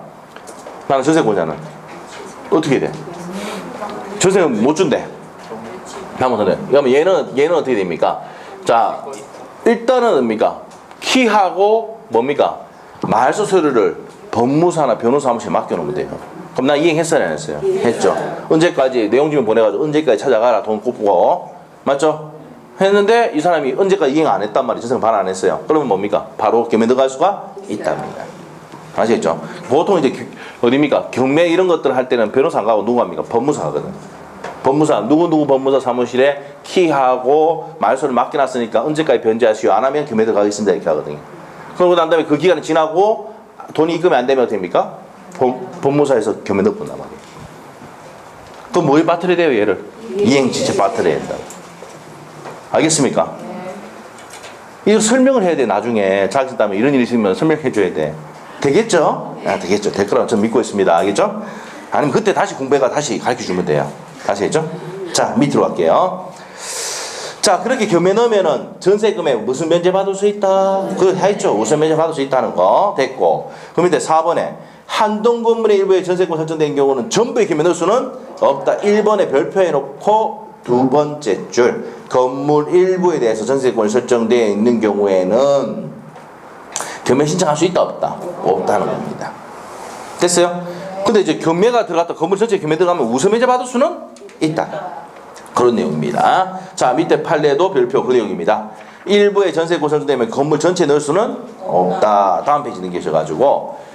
나는 전세권자는 어떻게 돼? 전세금 못 준대. 그러면 얘는 어떻게 됩니까? 자, 일단은 뭡니까? 키하고 뭡니까? 말소 서류를 법무사나 변호사 한 번씩 맡겨놓으면 돼요. 그럼 나 이행했어요, 안 했어요? 했죠. 언제까지 내용지문 보내가지고 언제까지 찾아가라 돈 꼽고. 맞죠? 했는데 이 사람이 언제까지 이행 안 했단 말이죠. 전세금 반환 안 했어요. 그러면 뭡니까? 바로 경매 들어갈 수가 있답니다. 아시겠죠? 보통 이제 어디입니까? 경매 이런 것들 할 때는 변호사 안 가고 누구 합니까? 법무사 가거든. 법무사 누구 법무사 사무실에 키하고 말소를 맡겨놨으니까 언제까지 변제하시오. 안 하면 경매 들어가겠습니다. 이렇게 하거든요. 그러고 난 다음에 그 기간이 지나고 돈이 입금이 안 되면 어떻게 됩니까? 법무사에서 경매 넣어본단 말이에요. 그럼 뭐에 빠뜨려야 돼요, 얘를? 이행지체 빠뜨려야 된다. 알겠습니까? 이거 설명을 해야 돼, 나중에. 자격증 따면 이런 일이 있으면 설명해 줘야 돼. 되겠죠? 되겠죠. 될 거라고 저는 믿고 있습니다. 알겠죠? 아니면 그때 다시 공부해가 다시 가르쳐 주면 돼요. 다시 했죠? 자, 밑으로 갈게요. 자, 그렇게 겸해 넣으면은 전세금에 무슨 면제 받을 수 있다? 그거 했죠? 우선 면제 받을 수 있다는 거. 됐고. 그 밑에 4번에 한동 건물의 일부에 전세금 설정된 경우는 전부에 겸해 넣을 수는 없다. 1번에 별표해 놓고 두 번째 줄. 건물 일부에 대해서 전세권이 설정되어 있는 경우에는 겸해 신청할 수 있다, 없다? 없다는 겁니다. 됐어요? 근데 이제 겸해가 들어갔다 건물 전체에 겸해 들어가면 우선 면제 받을 수는 있다. 그런 내용입니다. 자, 밑에 판례도 별표 그 내용입니다. 일부의 전세권 설정되면 건물 전체에 넣을 수는 없다. 다음 페이지 넘기셔가지고.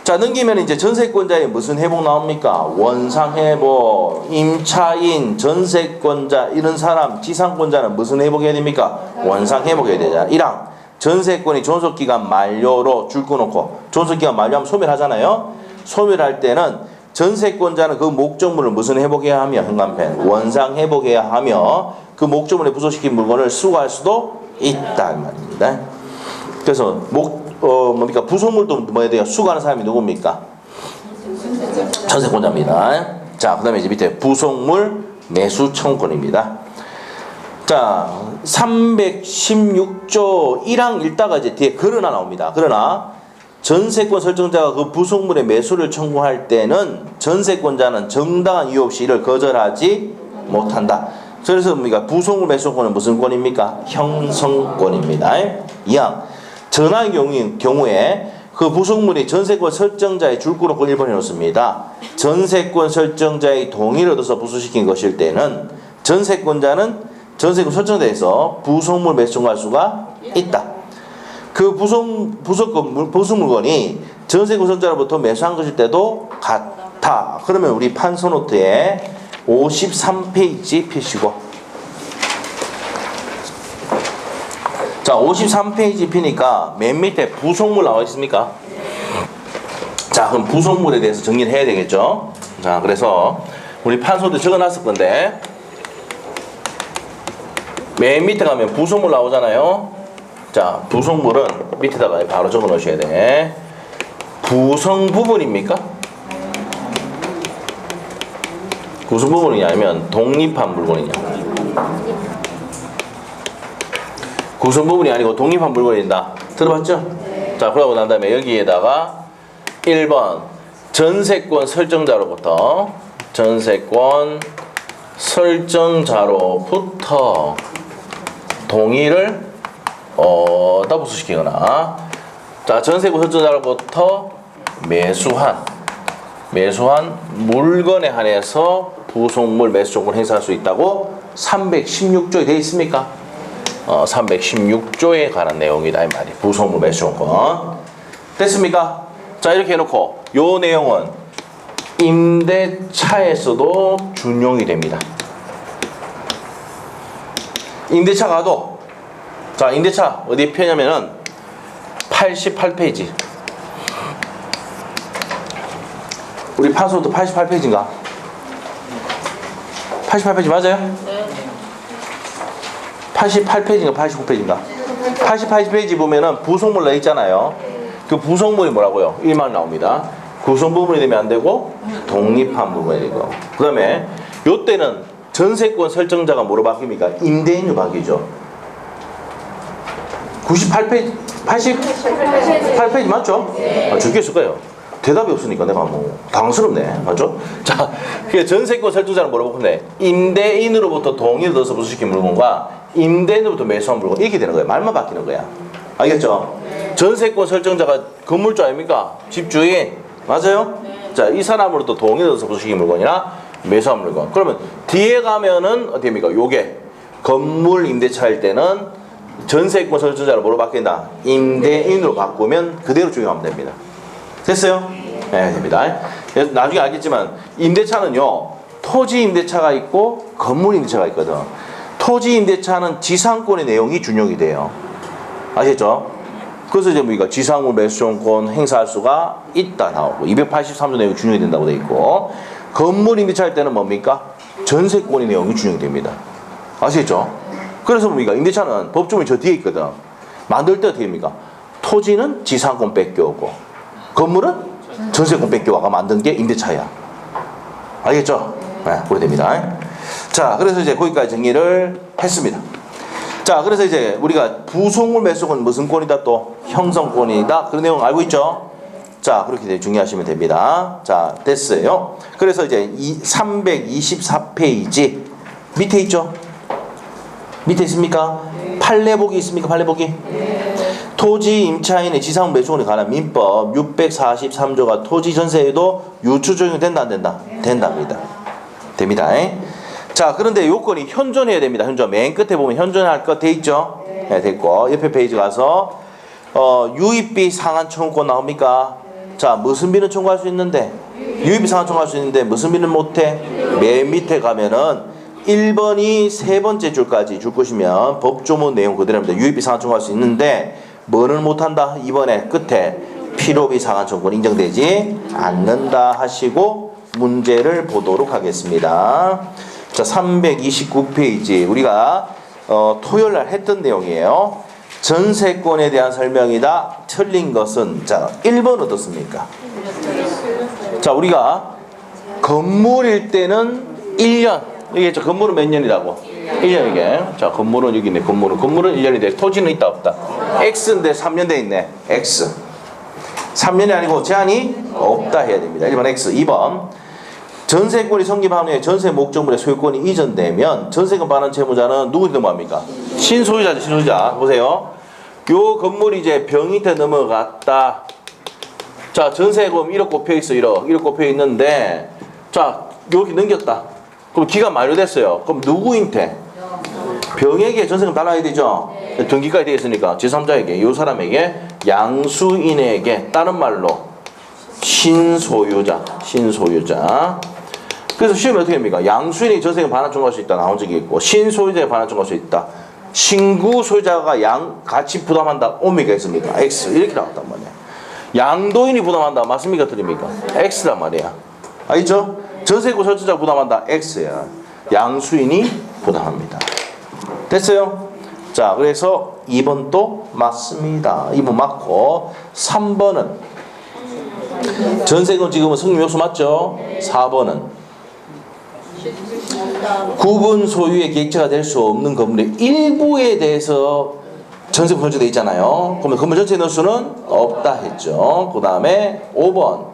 자, 넘기면 이제 전세권자의 무슨 회복 나옵니까? 원상회복, 임차인, 전세권자, 이런 사람, 지상권자는 무슨 회복해야 됩니까? 원상회복해야 되잖아. 1항. 전세권이 존속기간 만료로 줄 끊어놓고, 존속기간 만료하면 소멸하잖아요? 소멸할 때는 전세권자는 그 목적물을 무슨 회복해야 하며, 현관펜, 원상 회복해야 하며, 그 목적물에 부속시킨 물건을 수거할 수도 있다, 이 말입니다. 그래서 뭡니까? 부속물도 뭐 해야 돼요? 수거하는 사람이 누굽니까? 전세권자입니다. 자, 그 다음에 이제 밑에 부속물 매수 청구권입니다. 자, 316조 1항 읽다가 이제 뒤에 그러나 나옵니다. 그러나 전세권 설정자가 그 부속물의 매수를 청구할 때는 전세권자는 정당한 이유 없이 이를 거절하지 못한다. 그래서 뭡니까? 부속물 매수권은 무슨 권입니까? 형성권입니다. 2항. 전화의 경우에 그 부속물이 전세권 설정자의 줄권을 1번 해놓습니다. 전세권 설정자의 동의를 얻어서 부수시킨 것일 때는 전세권자는 전세권 설정자에서 부속물 매수 청구할 수가 있다. 그 부속물건이 전세권 설정자로부터 매수한 것일 때도 같아. 그러면 우리 판서노트에 53페이지 피시고. 자, 53페이지 피니까 맨 밑에 부속물 나와 있습니까? 자, 그럼 부속물에 대해서 정리를 해야 되겠죠? 자, 그래서 우리 판서도 적어놨을 건데 맨 밑에 가면 부속물 나오잖아요. 자, 부속물은 밑에다가 바로 적어 놓으셔야 돼. 구성 부분입니까? 구성 부분이냐 아니면 독립한 물건이냐? 구성 부분이 아니고 독립한 물건이다. 들어봤죠? 자, 그러고 난 다음에 여기에다가 1번 전세권 설정자로부터 동의를 어디다 부수시키거나, 자, 전세권 설정자로부터 매수한 물건에 한해서 부속물 매수 조건을 행사할 수 있다고 316조에 되어 있습니까? 316조에 관한 내용이다, 이 말이. 부속물 매수 조건. 됐습니까? 자, 이렇게 해놓고 요 내용은 임대차에서도 준용이 됩니다. 임대차 가도, 자, 임대차 어디에 펴냐면은 88페이지. 우리 판소도 88페이지인가? 88페이지 맞아요? 네. 88페이지인가 89페이지인가? 88페이지 보면은 부속물 나 있잖아요. 그 부속물이 뭐라고요? 1만 나옵니다. 구성 부분이 되면 안 되고 독립한 부분이 되고. 그 다음에 요때는 전세권 설정자가 뭐로 바뀝니까? 임대인으로 바뀌죠. 98페이지, 88페이지 맞죠? 네. 적혀있을 거예요. 대답이 없으니까 내가 뭐 당스럽네. 맞죠? 자, 그 전세권 설정자는 뭐라고 보는데 임대인으로부터 동의를 얻어서 부수시킨 물건과 임대인으로부터 매수한 물건, 이렇게 되는 거예요. 말만 바뀌는 거야. 알겠죠? 네. 전세권 설정자가 건물주 아닙니까? 집주인. 맞아요? 네. 자, 이 사람으로부터 동의를 얻어서 부수시킨 물건이나 매수한 물건. 그러면 뒤에 가면은 어떻게 됩니까? 요게 건물 임대차일 때는 전세권 설정자로 뭐로 바뀐다? 임대인으로 바꾸면 그대로 적용하면 됩니다. 됐어요? 네, 됩니다. 나중에 알겠지만 임대차는요, 토지 임대차가 있고 건물 임대차가 있거든. 토지 임대차는 지상권의 내용이 준용이 돼요. 아시겠죠? 그래서 이제 우리가 지상물 매수권권 행사할 수가 있다 나오고 283조 내용이 준용이 된다고 돼 있고, 건물 임대차일 때는 뭡니까? 전세권의 내용이 준용됩니다. 아시겠죠? 그래서 뭡니까? 임대차는 법조문이 저 뒤에 있거든. 만들 때 어떻게 됩니까? 토지는 지상권 뺏겨오고 건물은 전세권 뺏겨와가 만든 게 임대차야. 알겠죠? 네, 그래 됩니다. 자, 그래서 이제 거기까지 정리를 했습니다. 자, 그래서 이제 우리가 부속물 매수권 무슨 권이다? 또 형성권이다. 그런 내용 알고 있죠? 자, 그렇게 중요하시면 됩니다. 자, 됐어요. 그래서 이제 324페이지 밑에 있죠? 밑에 있습니까? 판례복이 있습니까? 판례복이? 토지 임차인의 지상 매수권에 관한 민법 643조가 토지 전세에도 유추 적용이 된다 안 된다? 된답니다. 됩니다. 자, 그런데 요건이 현존해야 됩니다. 현존. 맨 끝에 보면 현존할 것 돼 있죠? 네, 됐고 옆에 페이지 가서 유입비 상한 청구권 나옵니까? 자, 무슨 비는 청구할 수 있는데 유입비 상한 청구할 수 있는데 무슨 비는 못해? 맨 밑에 가면은 1번이 세 번째 줄까지 줄 것이면 법조문 내용 그대로입니다. 유입비 상한 청구할 수 있는데 뭐를 못한다? 2번에 끝에 필요비 상한 청구권 인정되지 않는다 하시고 문제를 보도록 하겠습니다. 자, 329페이지 우리가 토요일날 했던 내용이에요. 전세권에 대한 설명이다. 틀린 것은 자 1번 어떻습니까? 자, 우리가 건물일 때는 1년 이게 저 건물은 몇 년이라고? 1년 이게. 자, 건물은 여기 있네. 건물은 1년이 돼. 토지는 있다 없다? X인데 3년 돼 있네. X. 3년이 아니고 제한이 없다 해야 됩니다. 1번 X. 2번 전세권이 성립한 후에 전세 목적물의 소유권이 이전되면 전세금 받는 채무자는 누구 넘어갑니까? 신소유자죠. 신소유자. 보세요. 요 건물이 이제 병이태 넘어갔다. 자, 전세금 1억 꼽혀 있어. 1억 꼽혀 있는데 자, 여기 넘겼다. 그럼 기간 만료됐어요. 그럼 누구인테? 병에게 전세금 달라야 되죠? 등기까지 되어 있으니까 제3자에게 이 사람에게 양수인에게 다른 말로 신소유자. 그래서 시험에 어떻게 됩니까? 양수인이 전세금 반환 청구할 수 있다 나온 적이 있고 신소유자에 반환 청구할 수 있다. 신구 소유자가 같이 부담한다. 오미가 있습니까? X 이렇게 나왔단 말이야. 양도인이 부담한다. 맞습니까? 틀립니까? X란 말이야. 알겠죠? 전세권 설치자 부담한다. X야. 양수인이 부담합니다. 됐어요? 자, 그래서 2번도 맞습니다. 2번 맞고 3번은 전세금 지금은 성립 요소 맞죠? 4번은 구분 소유의 객체가 될 수 없는 건물의 일부에 대해서 전세금 설치되어 있잖아요. 그러면 건물 전체에 넣을 수는 없다 했죠. 그 다음에 5번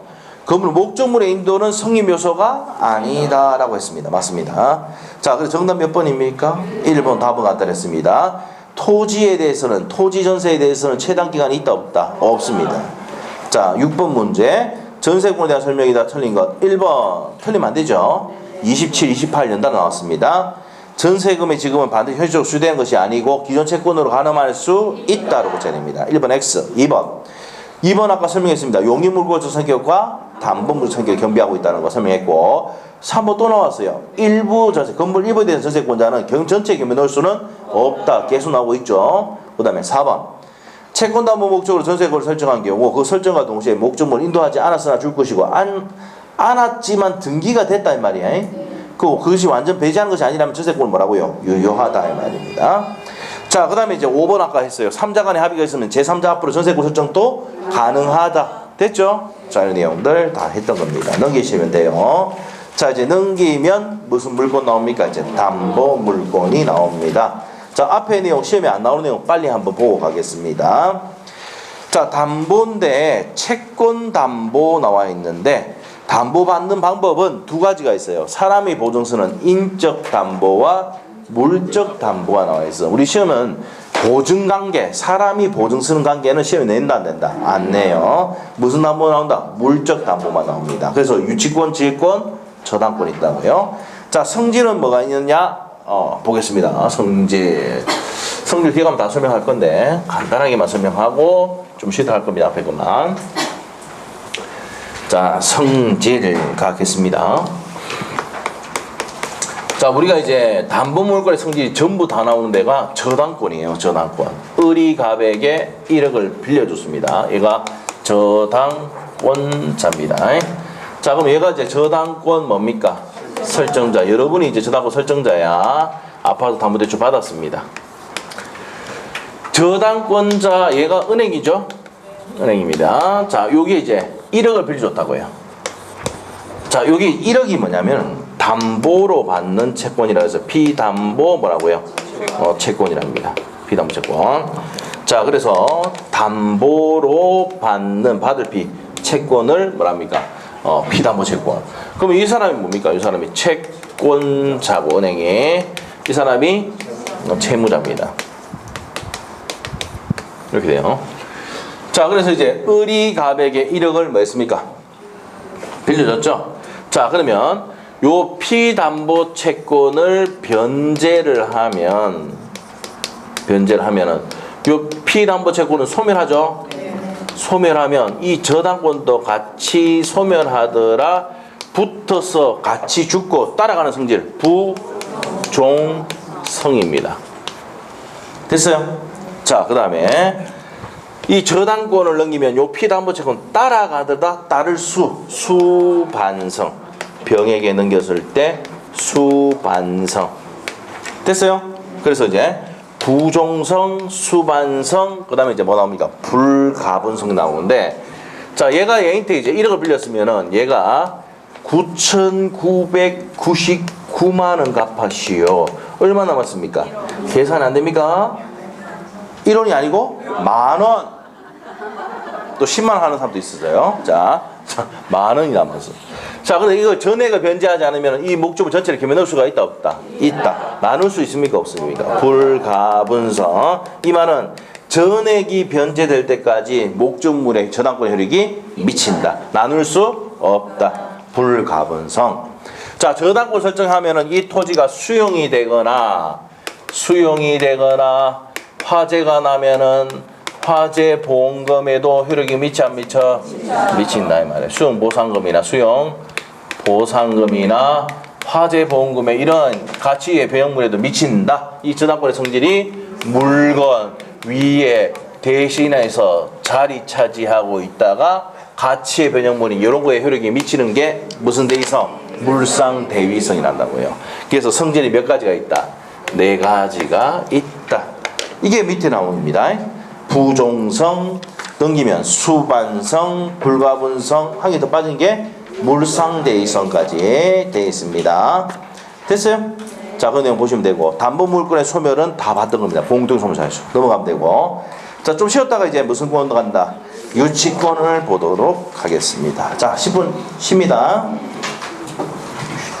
건물 목적물의 인도는 성립 요소가 아니다라고 했습니다. 맞습니다. 자, 그래서 정답 몇 번입니까? 1번 답은 같다 했습니다. 토지에 대해서는 토지 전세에 대해서는 최단 기간이 있다 없다? 없습니다. 자, 6번 문제 전세권에 대한 설명이다. 틀린 것 1번 틀리면 안 되죠. 27, 28 연달아 나왔습니다. 전세금의 지금은 반드시 현실적으로 수되는 것이 아니고 기존 채권으로 가늠할 수 있다로 고쳐야 됩니다. 1번 X. 2번 아까 설명했습니다. 용익물고조 성격과 담보물 성격을 겸비하고 있다는 거 설명했고 3번 또 나왔어요. 일부 전세, 건물 일부에 대한 전세권자는 전체에 겸비 넣을 수는 없다. 계속 나오고 있죠. 그 다음에 4번 채권담보 목적으로 전세권을 설정한 경우 그 설정과 동시에 목적물을 인도하지 않았으나 줄 것이고 않았지만 등기가 됐다 이 말이야. 그것이 완전 배제하는 것이 아니라면 전세권은 뭐라고요? 유효하다 이 말입니다. 자, 그 다음에 이제 5번 아까 했어요. 3자 간의 합의가 있으면 제3자 앞으로 전세권 설정도 가능하다. 됐죠? 자, 이 내용들 다 했던 겁니다. 넘기시면 돼요. 자, 이제 넘기면 무슨 물건 나옵니까? 이제 담보 물건이 나옵니다. 자, 앞에 내용 시험에 안 나오는 내용 빨리 한번 보고 가겠습니다. 자, 담보인데 채권 담보 나와 있는데 담보받는 방법은 두 가지가 있어요. 사람이 보증 쓰는 인적 담보와 물적 담보가 나와 있어. 우리 시험은 보증 관계, 사람이 보증 쓰는 관계는 시험에 낸다 안 낸다? 안 내요. 무슨 담보 나온다? 물적 담보만 나옵니다. 그래서 유치권, 지휘권, 저당권이 있다고요. 자, 성질은 뭐가 있느냐? 보겠습니다. 성질 뒤에 가면 다 설명할 건데 간단하게만 설명하고 좀 쉬다 할 겁니다. 앞에 것만. 자, 성질 가겠습니다. 자, 우리가 이제 담보물건의 성질이 전부 다 나오는 데가 저당권이에요. 저당권. 을이갑에게 1억을 빌려줬습니다. 얘가 저당권자입니다. 자, 그럼 얘가 이제 저당권 뭡니까? 설정자. 여러분이 이제 저당권 설정자야. 아파트 담보대출 받았습니다. 저당권자 얘가 은행이죠? 은행입니다. 자, 여기 이제 1억을 빌려줬다고요. 자, 여기 1억이 뭐냐면 담보로 받는 채권이라 해서 피담보 뭐라고요? 채권이랍니다. 피담보 채권. 자, 그래서 담보로 받을 채권을 뭐랍니까? 피담보 채권. 그럼 이 사람이 뭡니까? 이 사람이 채권자고 은행에 이 사람이 채무자입니다. 이렇게 돼요. 자, 그래서 이제 을이갑에게 1억을 뭐 했습니까? 빌려줬죠? 자, 그러면 요 피담보 채권을 변제를 하면은 요 피담보 채권은 소멸하죠? 소멸하면 이 저당권도 같이 소멸하더라 붙어서 같이 죽고 따라가는 성질 부종성입니다. 됐어요? 자, 그 다음에 이 저당권을 넘기면 요 피담보 채권 따라가더라 따를 수반성 병에게 넘겼을 때 수반성 됐어요? 그래서 이제 부종성, 수반성, 그 다음에 이제 뭐 나옵니까? 불가분성이 나오는데, 자, 얘가 얘한테 이제 1억을 빌렸으면은 얘가 9,999만원 갚았시오. 얼마 남았습니까? 계산 안 됩니까? 1원이 아니고 만원. 또 10만원 하는 사람도 있어요. 자, 만원이 남았어. 자, 근데 이거 전액을 변제하지 않으면 이 목적물 전체를 이렇게 넣을 수가 있다 없다? 있다. 나눌 수 있습니까 없습니까? 불가분성. 이 말은 전액이 변제될 때까지 목적물의 저당권 효력이 미친다. 나눌 수 없다. 불가분성. 자, 저당권 설정하면은 이 토지가 수용이 되거나 화재가 나면은 화재 보험금에도 효력이 미치 안 미쳐? 미친다 이 말이에요. 수용 보상금이나 화재 보험금에 이런 가치의 배형물에도 미친다. 이 저당권의 성질이 물건 위에 대신해서 자리 차지하고 있다가 가치의 변형물이 이런 거에 효력이 미치는 게 무슨 대위성? 물상 대위성이 난다고요. 그래서 성질이 몇 가지가 있다? 4가지가 있다. 이게 밑에 나옵니다. 부종성 넘기면 수반성, 불가분성 한 개 더 빠진 게 물상대위성까지 되어 있습니다. 됐어요? 자, 그 내용 보시면 되고 담보물권의 소멸은 다 봤던 겁니다. 공동소멸자에서 넘어가면 되고 자, 좀 쉬었다가 이제 무슨 권 간다? 유치권을 보도록 하겠습니다. 자, 10분 쉽니다.